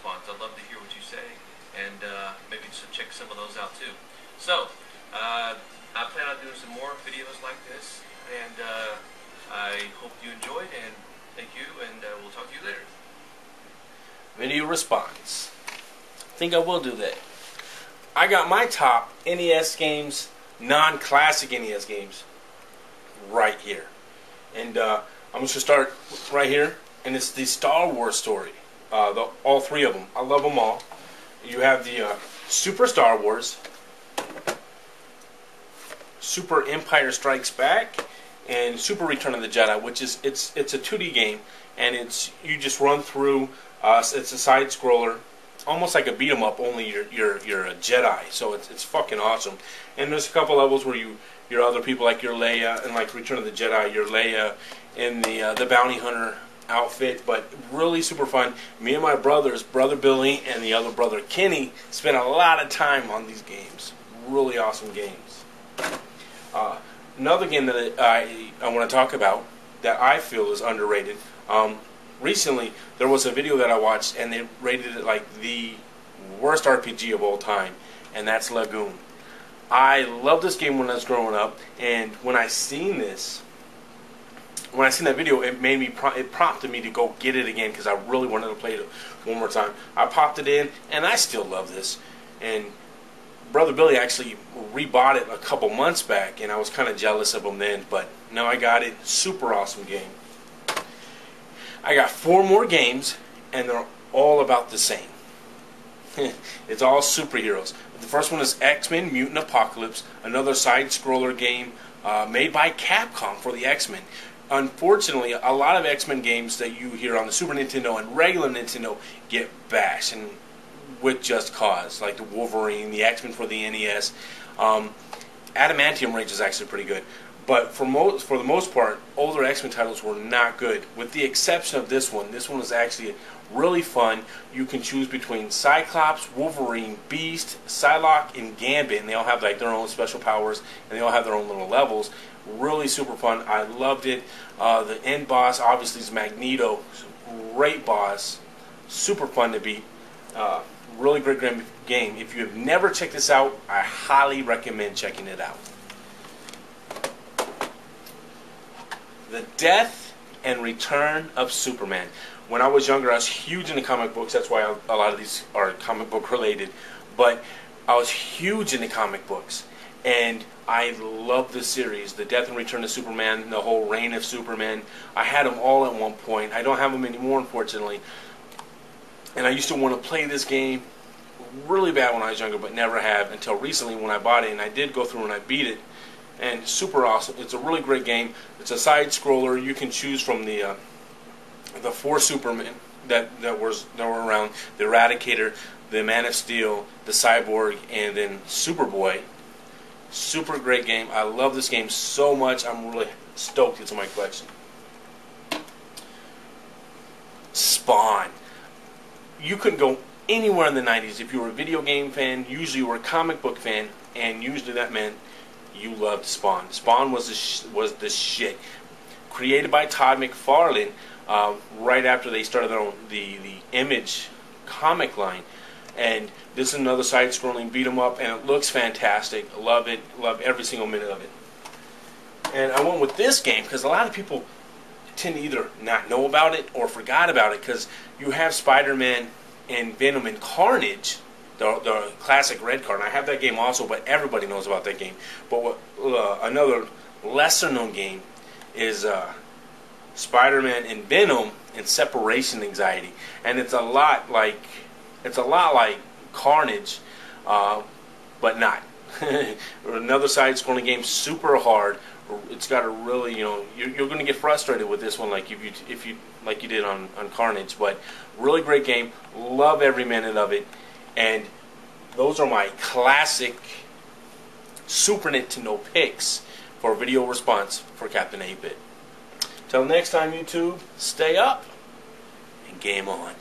response. I'd love to hear what you say, and maybe just check some of those out too. So, I plan on doing some more videos like this, and I hope you enjoyed, and thank you, and we'll talk to you later. Video response. I think I will do that. I got my top NES games, non-classic NES games, right here. And I'm just going to start right here, and it's the Star Wars story. All three of them. I love them all. You have the Super Star Wars, Super Empire Strikes Back, and Super Return of the Jedi, which is it's a 2D game, and you just run through. It's a side scroller, almost like a beat 'em up, only you're a Jedi, so it's fucking awesome. And there's a couple levels where you're other people, like your Leia, and like Return of the Jedi, you're Leia in the bounty hunter outfit, but really super fun. Me and my brothers, brother Billy and the other brother Kenny, spent a lot of time on these games. Really awesome games. Another game that I want to talk about that I feel is underrated. Recently, there was a video that I watched, and they rated it like the worst RPG of all time, and that's Lagoon. I loved this game when I was growing up, and when I seen that video, it prompted me to go get it again because I really wanted to play it one more time. I popped it in, and I still love this. And Brother Billy actually rebought it a couple months back, and I was kind of jealous of him then, but now I got it. Super awesome game. I got 4 more games, and they're all about the same. It's all superheroes. The first one is X-Men Mutant Apocalypse, another side-scroller game made by Capcom for the X-Men. Unfortunately, a lot of X-Men games that you hear on the Super Nintendo and regular Nintendo get bashed, and with just cause, like the Wolverine, the X-Men for the NES. Adamantium Rage is actually pretty good. But for the most part, older X-Men titles were not good, with the exception of this one. This one is actually really fun. You can choose between Cyclops, Wolverine, Beast, Psylocke, and Gambit, and they all have like their own special powers, and they all have their own little levels. Really super fun. I loved it. The end boss obviously is Magneto. Great boss. Super fun to beat. Really great game. If you have never checked this out, I highly recommend checking it out. The Death and Return of Superman. When I was younger, I was huge into comic books. That's why a lot of these are comic book related. But I was huge into comic books. And I love this series, The Death and Return of Superman, the whole reign of Superman. I had them all at one point. I don't have them anymore, unfortunately. And I used to want to play this game really bad when I was younger, but never have until recently when I bought it. And I did go through and I beat it. And super awesome. It's a really great game. It's a side scroller. You can choose from the 4 Supermen that were around: the Eradicator, the Man of Steel, the Cyborg, and then Superboy. Super great game. I love this game so much. I'm really stoked it's in my collection. Spawn. You couldn't go anywhere in the 90s if you were a video game fan. Usually you were a comic book fan, and usually that meant you loved Spawn. Spawn was the shit. Created by Todd McFarlane right after they started their own the Image comic line. And this is another side-scrolling beat-em-up, and it looks fantastic. Love it. Love every single minute of it. And I went with this game because a lot of people tend to either not know about it or forgot about it, because you have Spider-Man and Venom and Carnage, the classic red card. And I have that game also, but everybody knows about that game. But another lesser-known game is Spider-Man and Venom and Separation Anxiety, and it's a lot like Carnage, but not. Another side-scrolling game, super hard. It's got a really, you're going to get frustrated with this one, like if you like you did on Carnage. But really great game. Love every minute of it. And those are my classic Super Nintendo picks for video response for Captain 8-Bit. Till next time, YouTube, stay up and game on.